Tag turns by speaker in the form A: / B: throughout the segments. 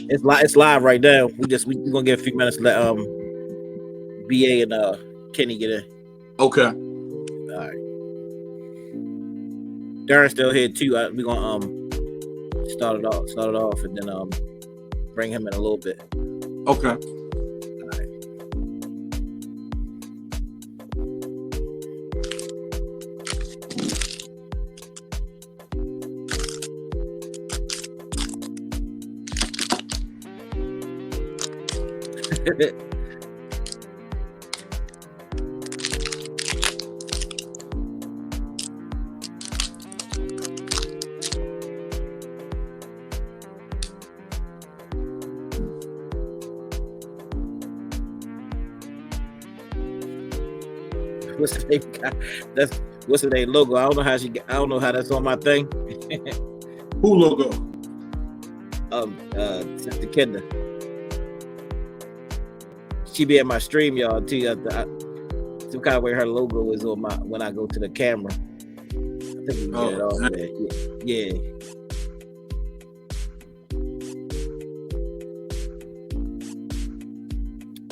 A: It's live right now. We gonna get a few minutes to let BA and Kenny get in.
B: Okay.
A: All right. Darren's still here too. We gonna start it off, and then bring him in a little bit.
B: Okay.
A: What's the name? That's what's the name logo. I don't know how she. I don't know how that's on my thing.
B: Who logo?
A: Sister Kenda. She be at my stream, y'all. Too. Some kind of way her logo is on my when I go to the camera. I think we can get it off there. Yeah.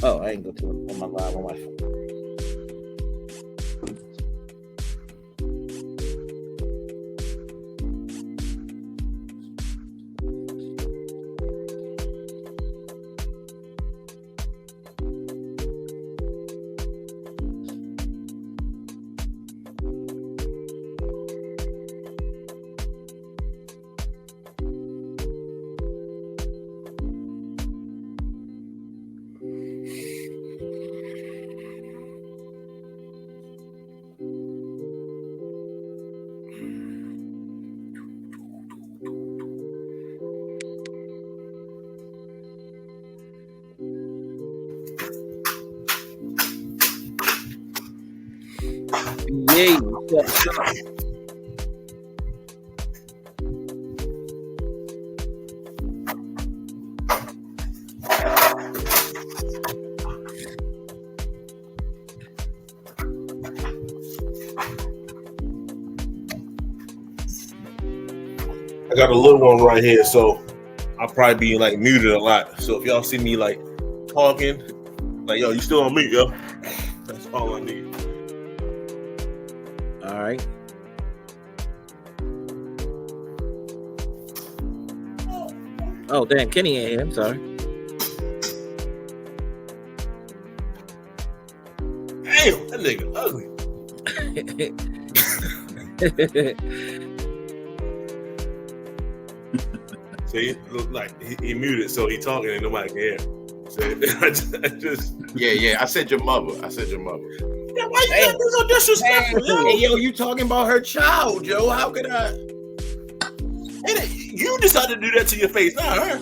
A: Oh, I ain't go to it on my live on my phone. Yay.
C: I got a little one right here, so I'll probably be like muted a lot. So if y'all see me like talking, like yo, you still on mute, yo. That's all I need.
A: All right. Oh damn, Kenny ain't here. I'm sorry.
C: Damn, that nigga ugly. So he look like he muted, so he talking and nobody can hear. So I just
B: Yeah. I said your mother.
C: Yeah, why you gotta be so disrespectful, yo?
B: Hey, yo, you talking about her child, Joe? How could I?
C: Hey, you decided to do that to your face, not her.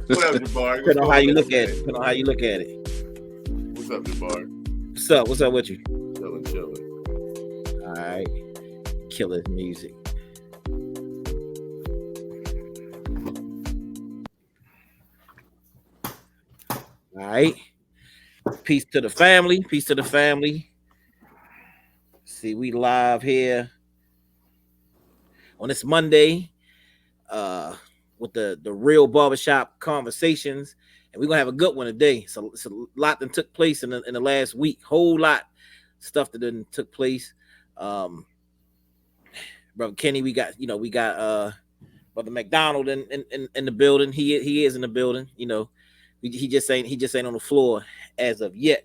B: What up, Jabbar?
A: Depending on how you look at it. Depending on how you look at it.
B: What's up, Jabbar?
A: What's up? What's up with you?
B: Chilling.
A: All right. Killer's music. All right. Peace to the family. Peace to the family. See, we live here on this Monday with the real barbershop conversations. And we're gonna have a good one today. So it's a lot that took place in the last week. Whole lot stuff that didn't took place. Brother Kenny, we got Brother McDonald in the building. He is in the building. You know, he just ain't on the floor as of yet,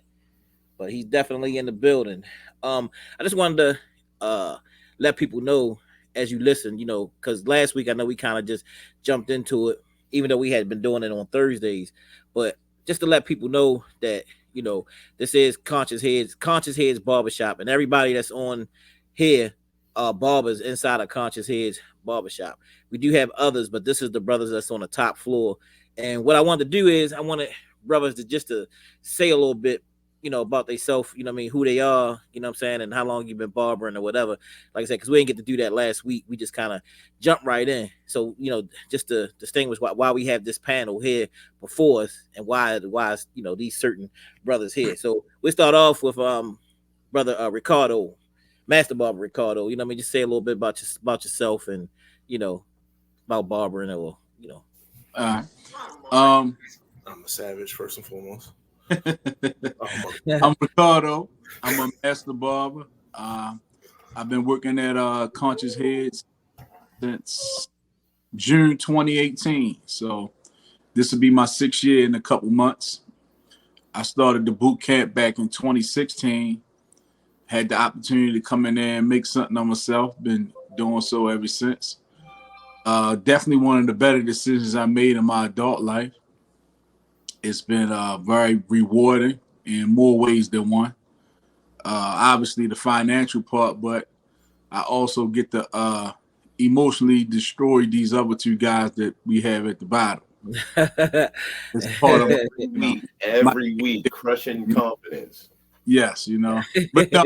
A: but he's definitely in the building. I just wanted to let people know as you listen, you know, because last week I know we kind of just jumped into it, even though we had been doing it on Thursdays, but just to let people know that, you know, this is Conscious Heads Barbershop, and everybody that's on here barbers inside of Conscious Heads Barbershop. We do have others, but this is the brothers that's on the top floor. And what I want to do is I wanted brothers to say a little bit, you know, about themselves, you know what I mean, who they are, you know what I'm saying, and how long you've been barbering or whatever. Like I said, because we didn't get to do that last week. We just kind of jumped right in. So, you know, just to distinguish why we have this panel here before us and why you know, these certain brothers here. So we'll start off with brother Ricardo, Master Barber Ricardo. You know what I mean? Just say a little bit about yourself and, you know, about barbering, or
D: All right. Um,
C: I'm a savage first and foremost.
D: I'm Ricardo. I'm a master barber. I've been working at Conscious Heads since June 2018. So this will be my 6th year in a couple months. I started the boot camp back in 2016. Had the opportunity to come in there and make something of myself. Been doing so ever since. Definitely one of the better decisions I made in my adult life. It's been very rewarding in more ways than one. Obviously, the financial part, but I also get to emotionally destroy these other two guys that we have at the bottom. It's part of my
B: Every week, crushing confidence.
D: yes, But no,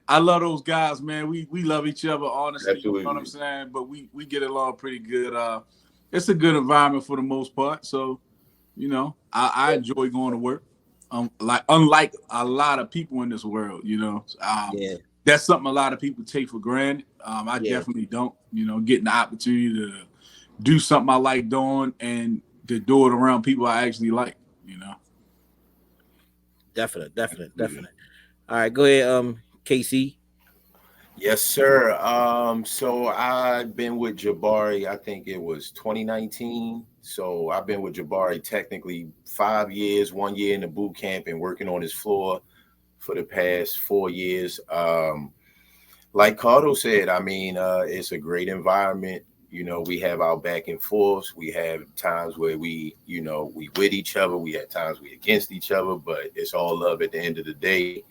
D: I love those guys, man. We love each other, honestly.
B: Absolutely.
D: You know what I'm saying? But we get along pretty good. It's a good environment for the most part. So, I enjoy going to work. Like unlike a lot of people in this world,
A: yeah,
D: that's something a lot of people take for granted. I
A: Yeah.
D: definitely don't. Getting the opportunity to do something I like doing and to do it around people I actually like.
A: definite. All right, go ahead, KC.
B: Yes, sir. So I've been with Jabari, I think it was 2019. So I've been with Jabari technically 5 years, 1 year in the boot camp and working on his floor for the past 4 years. Like Cardo said, I mean, it's a great environment. We have our back and forth. We have times where we with each other. We have times we against each other, but it's all love at the end of the day.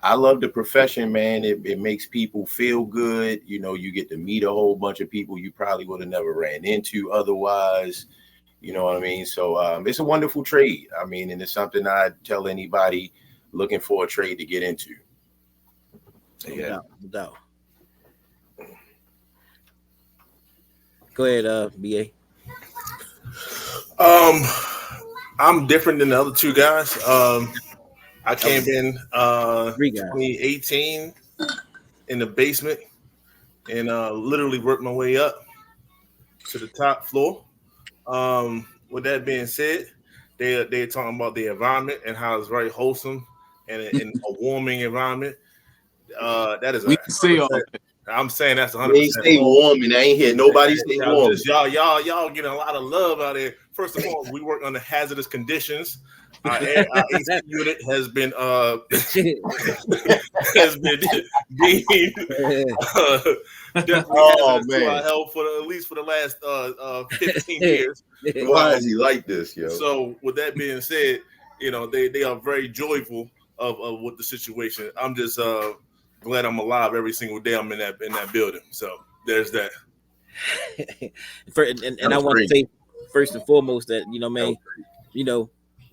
B: I love the profession, man. It makes people feel good. You get to meet a whole bunch of people you probably would have never ran into otherwise. You know what I mean? So it's a wonderful trade. I mean, and it's something I tell anybody looking for a trade to get into.
A: No doubt. Go ahead, BA.
C: I'm different than the other two guys. I came in 2018 in the basement and literally worked my way up to the top floor. With that being said, they're talking about the environment and how it's very wholesome and a warming environment. That is
D: We can see all that.
C: I'm saying that's 100%.
B: They stay warm, and I ain't hear nobody stay warm.
C: Y'all getting a lot of love out there. First of all, we work under hazardous conditions. Our AC unit has been deemed definitely hazardous to our health for at least for the last 15 years.
B: Why is he like this, yo?
C: So with that being said, they are very joyful of with the situation. I'm just glad I'm alive every single day I'm in that building. So there's that.
A: and I want to say first and foremost that man,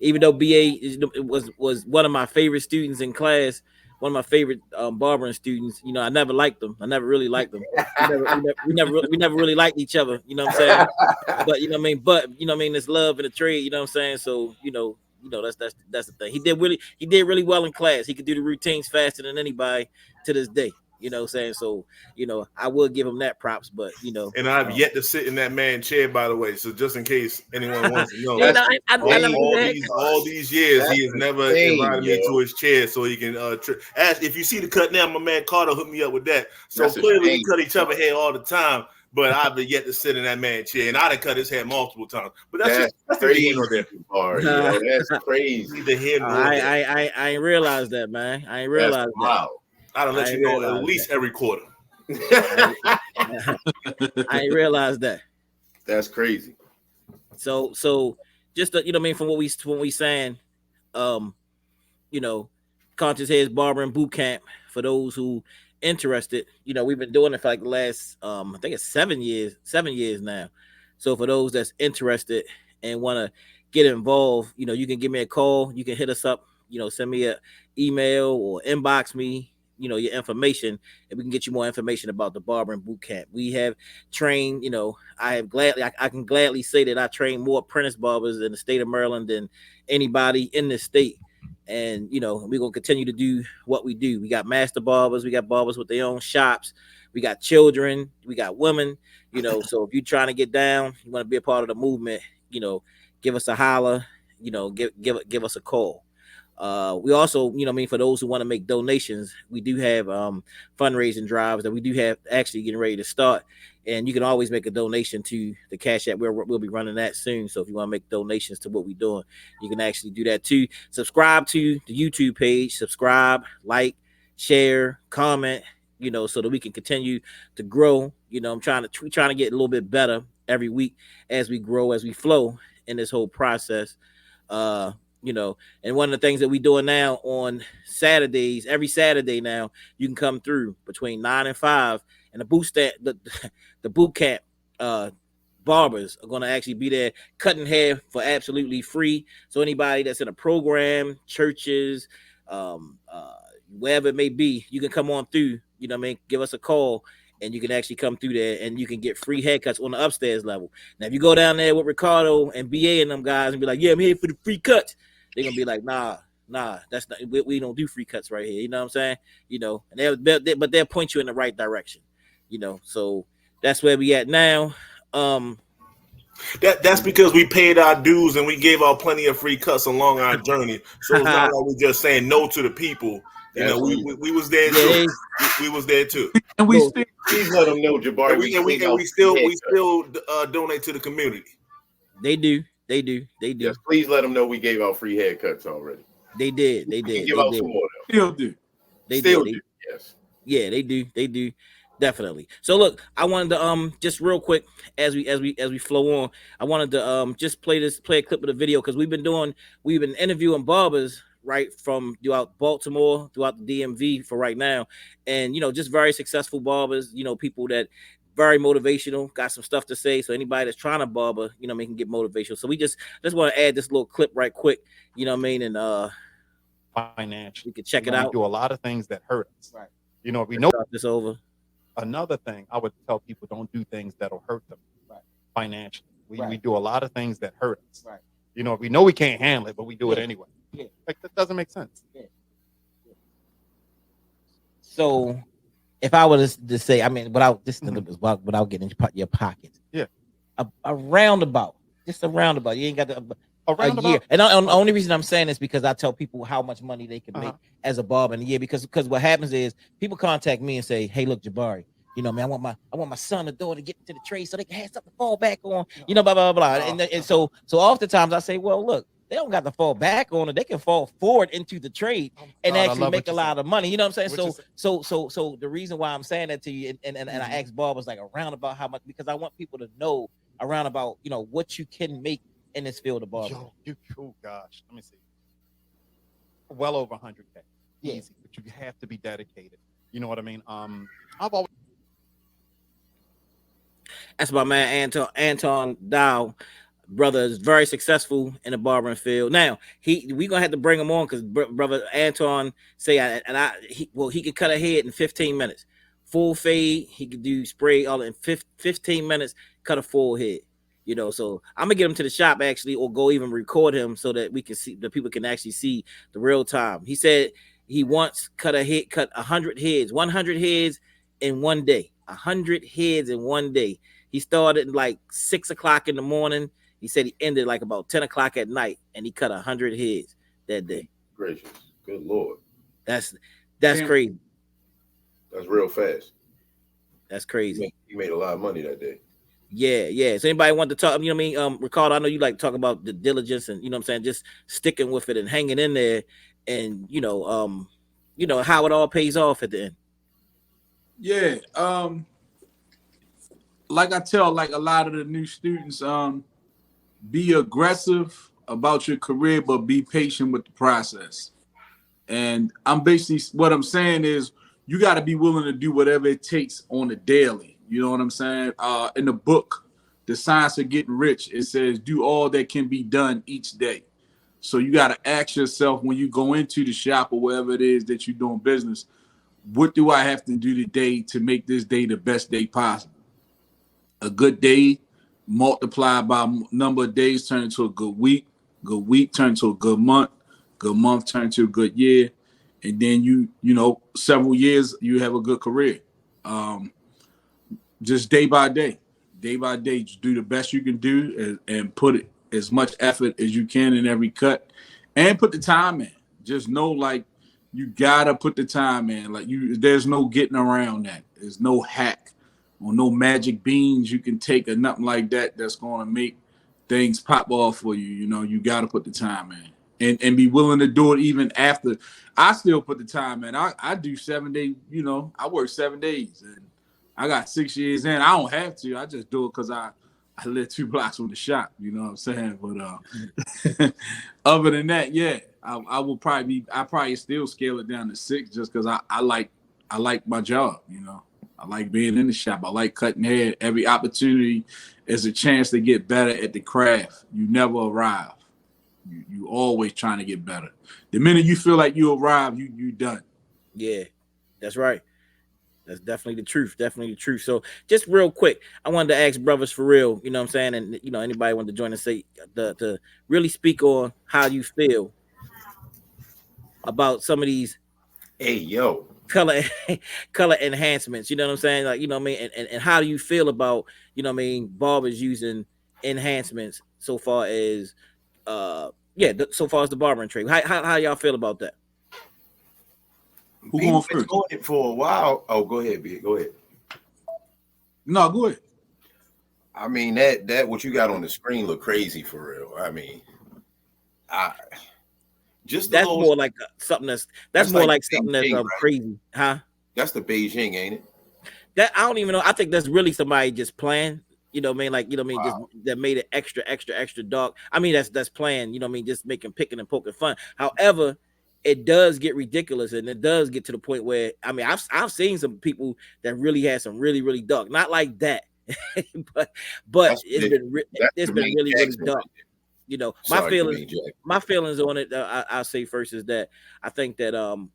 A: even though BA was one of my favorite students in class, one of my favorite barbering students, I never liked them. I never really liked them. We never really liked each other. You know what I'm saying? But it's love in the trade. You know what I'm saying? So that's the thing. He did really well in class. He could do the routines faster than anybody to this day. You know what I'm saying? So, I will give him that props, but
C: And I've yet to sit in that man's chair, by the way. So just in case anyone wants to know, all these years he has never invited me to his chair so he can ask if you see the cut now, my man Carter hooked me up with that. So clearly we cut each other hair all the time. But I've been yet to sit in that man's chair, and I'd have cut his hair multiple times. But that's crazy.
B: That's crazy.
A: I ain't realized that, man. I ain't realized that.
B: Wow.
C: I'd let you know at least every quarter.
A: I ain't realized that.
B: That's crazy.
A: So just from what we saying, Conscious Heads Barbering Boot Camp, for those who interested, we've been doing it for like the last I think it's 7 years now. So for those that's interested and want to get involved, you can give me a call, you can hit us up, send me an email or inbox me your information, and we can get you more information about the barbering boot camp. We have trained, I can gladly say that I train more apprentice barbers in the state of Maryland than anybody in this state. And we're gonna continue to do what we do. We got master barbers, we got barbers with their own shops, we got children, we got women. So if you're trying to get down, you want to be a part of the movement, give us a holler, give us a call. We also, for those who want to make donations, we do have fundraising drives that we do have actually getting ready to start. And you can always make a donation to the Cash App. We'll be running that soon. So if you want to make donations to what we're doing, you can actually do that too. Subscribe to the YouTube page, subscribe, like, share, comment, so that we can continue to grow. I'm trying to get a little bit better every week as we grow, as we flow in this whole process. And one of the things that we're doing now on Saturdays, every Saturday now, you can come through between 9 and 5, and the boot camp barbers are going to actually be there cutting hair for absolutely free. So anybody that's in a program, churches, wherever it may be, you can come on through. Give us a call, and you can actually come through there, and you can get free haircuts on the upstairs level. Now, if you go down there with Ricardo and BA and them guys and be like, "Yeah, I'm here for the free cuts," they're gonna be like, "Nah, that's not. We don't do free cuts right here." You know what I'm saying? And they'll point you in the right direction. So that's where we at now.
C: That's because we paid our dues and we gave out plenty of free cuts along our journey. So it's not like we're just saying no to the people. We was there too. We was there too.
D: And we still
B: please let them know, Jabari.
C: We still donate to the community.
A: They do.
B: Yes, please let them know we gave out free haircuts already.
A: They did. Give
B: out some more.
D: Still do.
B: Yes.
A: Yeah, they do. Definitely. So look, I wanted to just real quick as we flow on, I wanted to just play a clip of the video, because we've been interviewing barbers right from throughout Baltimore, throughout the DMV for right now, and just very successful barbers, people that very motivational, got some stuff to say. So anybody that's trying to barber, can get motivational. So we just want to add this little clip right quick, and
E: financially
A: we can check it out.
E: We do a lot of things that hurt us.
A: Right.
E: We know
A: this over.
E: Another thing I would tell people, don't do things that'll hurt them financially.
A: Right.
E: We do a lot of things that hurt us.
A: Right.
E: We know we can't handle it, but we do it anyway.
A: Yeah.
E: Like, that doesn't make sense.
A: Yeah. So if I were to say, without getting into your pockets, a roundabout, just a roundabout. You ain't got a year. And the only reason I'm saying this because I tell people how much money they can make as a barber in a year. Because what happens is people contact me and say, "Hey, look, Jabari, man, I want my son or daughter to get into the trade so they can have something to fall back on, blah blah blah." And so oftentimes I say, well, look, they don't got to fall back on it. They can fall forward into the trade and actually make a lot of money. You know what I'm saying? So the reason why I'm saying that to you, and I ask barbers like around about how much, because I want people to know around about what you can make in this field of barbering.
E: Gosh, let me see. Well over 100K.
A: Yeah.
E: Easy, but you have to be dedicated. You know what I mean? I've always.
A: That's my man Anton Dow. Brother is very successful in the barbering field. Now we gonna have to bring him on because brother Anton say he could cut a head in 15 minutes, full fade. He could do spray all in 15 minutes, cut a full head. So I'm gonna get him to the shop actually, or go even record him so that we can see, the people can actually see the real time. He said he once cut 100 heads, 100 heads in one day, 100 heads in one day. He started like 6 o'clock in the morning. He said he ended like about 10 o'clock at night, and he cut 100 heads that day.
B: Gracious, good Lord,
A: that's crazy.
B: That's real fast.
A: That's crazy.
B: He made a lot of money that day.
A: Yeah. So anybody want to talk? Ricardo, I know you like to talk about the diligence and just sticking with it and hanging in there, and how it all pays off at the end.
D: Yeah. Like I tell like a lot of the new students, be aggressive about your career, but be patient with the process. And I'm basically, what I'm saying is, you got to be willing to do whatever it takes on the daily. You know what I'm saying? In the book, The Science of Getting Rich, it says, do all that can be done each day. So you got to ask yourself when you go into the shop or wherever it is that you're doing business, what do I have to do today to make this day the best day possible? A good day multiplied by number of days turn into a good week turn into a good month, good month turn to a good year, and then you know, several years you have a good career. Just day by day, just do the best you can do and put it as much effort as you can in every cut, and put the time in. Just know, like, you gotta put the time in. Like, there's no getting around that. There's no hack or no magic beans you can take or nothing like that that's gonna make things pop off for you. You know, you gotta put the time in and be willing to do it even after. I still put the time in. I do 7 days. You know, I work 7 days, and I got 6 years in. I don't have to. I just do it because I live 2 blocks from the shop. You know what I'm saying? But other than that, yeah, I probably still scale it down to 6 just because I like my job. You know, I like being in the shop. I like cutting hair. Every opportunity is a chance to get better at the craft. You never arrive. You always trying to get better. The minute you feel like you arrive, you done.
A: Yeah, that's right. That's definitely the truth. Definitely the truth. So just real quick, I wanted to ask brothers for real, you know what I'm saying? And, you know, anybody want to join and say to really speak on how you feel about some of these color enhancements, you know what I'm saying? Like, you know what I mean? And how do you feel about, you know what I mean, barbers using enhancements so far as so far as the barbering trade? How y'all feel about that?
D: Who going first?
B: Doing it for a while. Oh, go ahead, B. Go ahead.
D: No, go ahead.
B: I mean, that what you got on the screen look crazy for real. I mean,
A: that's more like something that's more like something that's right? Crazy, huh?
B: That's the Beijing, ain't it?
A: That I don't even know. I think that's really somebody just playing. You know what I mean? Like, you know what I mean? Wow. Just that made it extra dark. I mean, that's playing. You know what I mean? Just picking and poking fun. However, it does get ridiculous, and it does get to the point where, I mean, I've seen some people that really had some really dark, not like that, but it's been really dark. You know, my feelings on it. I'll say first is that I think that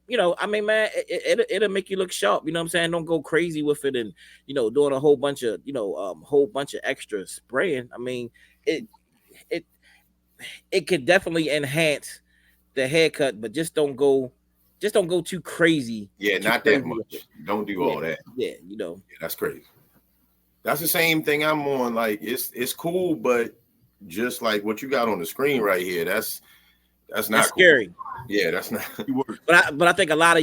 A: you know, I mean, man, it'll make you look sharp. You know what I'm saying? Don't go crazy with it, and, you know, doing a whole bunch of extra spraying. I mean, it could definitely enhance the haircut, but just don't go too crazy.
B: Yeah, not that much. Don't do all that.
A: Yeah, you know.
B: Yeah, that's crazy. That's the same thing I'm on. Like, it's cool, but just like what you got on the screen right here, that's not cool.
A: Scary.
B: Yeah, that's not.
A: But I think a lot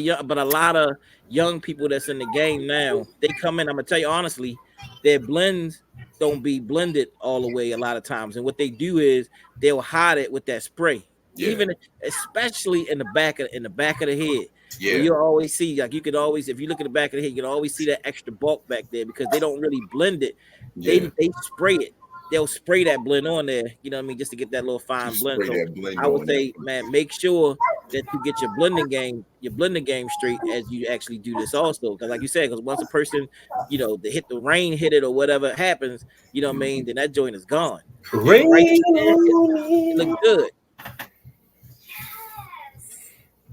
A: of young people that's in the game now, they come in. I'm gonna tell you honestly, their blends don't be blended all the way a lot of times, and what they do is they'll hide it with that spray. Yeah. Even especially in the back of the head. Yeah, you always see, like, you could always, if you look at the back of the head, you can always see that extra bulk back there because they don't really blend it. Yeah. They spray it. They'll spray that blend on there, you know what I mean, just to get that little fine blend. So I would say, man, make sure that you get your blending game straight as you actually do this also. Because like you said, because once a person, you know, hit it or whatever happens, you know what I mean, then that joint is gone. Rain, it look good.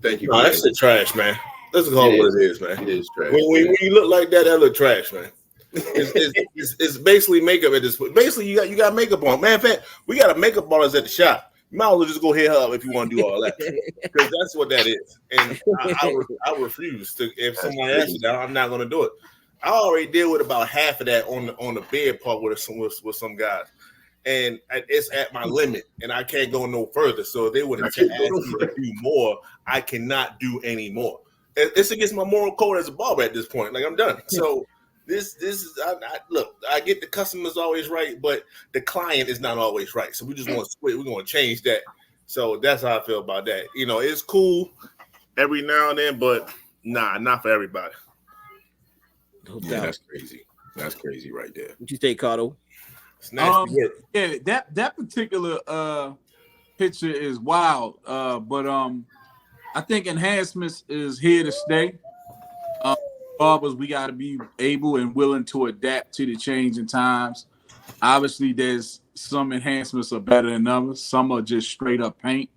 B: Thank you.
C: No, that's the trash, man. That's what it is, man.
B: It is trash.
C: When you look like that look trash, man. It's basically makeup at this point. Basically, you got makeup on. Man, in fact, we got a makeup artist at the shop. You might as well just go hit her up if you want to do all that, because that's what that is. And I refuse to. If someone asks me that, I'm not going to do it. I already deal with about half of that on the bed part with some guys, and it's at my limit, and I can't go no further. So if they would ask me to do more, I cannot do any more. It's against my moral code as a barber at this point. Like, I'm done. So. This is look. I get the customer's always right, but the client is not always right. So we just want to split. We're going to change that. So that's how I feel about that. You know, it's cool every now and then, but not for everybody.
B: Yeah, that's crazy. That's crazy right there.
A: What you say, Cardo?
C: It's nasty work.
D: Yeah, that particular picture is wild. But I think enhancements is here to stay. Barbers, we got to be able and willing to adapt to the changing times. Obviously, there's some enhancements are better than others. Some are just straight up paint.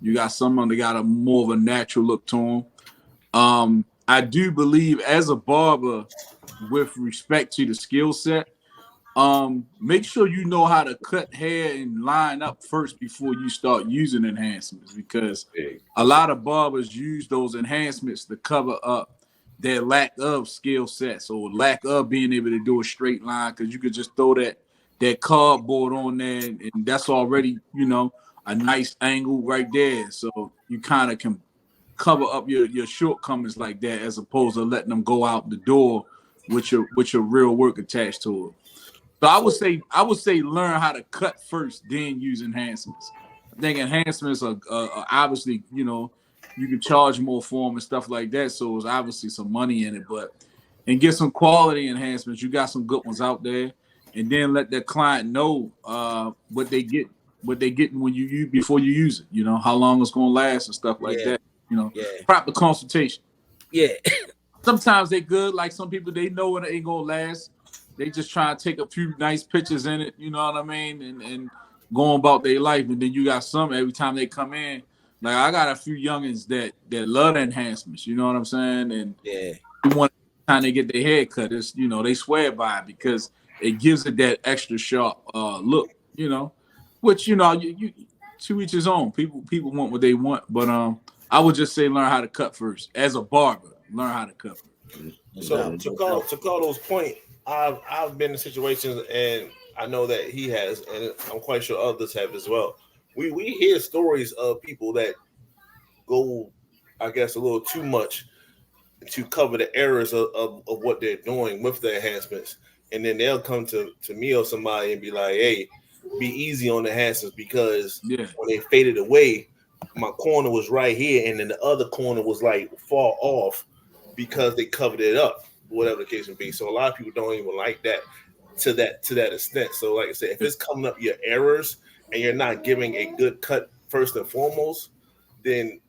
D: You got some that got a more of a natural look to them. I do believe, as a barber, with respect to the skill set, Make sure you know how to cut hair and line up first before you start using enhancements, because a lot of barbers use those enhancements to cover up their lack of skill sets or lack of being able to do a straight line, because you could just throw that cardboard on there and that's already, a nice angle right there. So you kind of can cover up your shortcomings like that, as opposed to letting them go out the door with your real work attached to it. So I would say learn how to cut first, then use enhancements. I think enhancements are obviously, you can charge more for them and stuff like that. So it's obviously some money in it, and get some quality enhancements. You got some good ones out there, and then let that client know what they getting when you before you use it. How long it's gonna last and stuff like that. Proper consultation.
A: Yeah.
D: Sometimes they good. Like some people, they know it ain't gonna last. They just try to take a few nice pictures in it, you know what I mean, and going about their life. And then you got some every time they come in. Like I got a few youngins that love the enhancements, you know what I'm saying? And
A: yeah,
D: one time they get their hair cut, it's they swear by it because it gives it that extra sharp look, which you to each his own. People want what they want, but I would just say learn how to cut first. As a barber, learn how to cut first.
C: So to call those point, I've been in situations, and I know that he has, and I'm quite sure others have as well. We hear stories of people that go, I guess, a little too much to cover the errors of what they're doing with the enhancements, and then they'll come to me or somebody and be like, "Hey, be easy on the enhancements because when they faded away, my corner was right here, and then the other corner was like far off because they covered it up." Whatever the case may be. So a lot of people don't even like that to that extent. So like I said, if it's coming up your errors and you're not giving a good cut first and foremost, then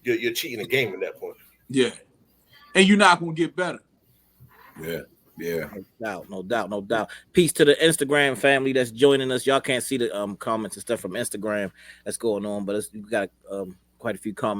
C: you're cheating the game at that point.
D: Yeah. And you're not going to get better.
B: Yeah.
A: No doubt. Peace to the Instagram family that's joining us. Y'all can't see the comments and stuff from Instagram that's going on, but we got quite a few comments.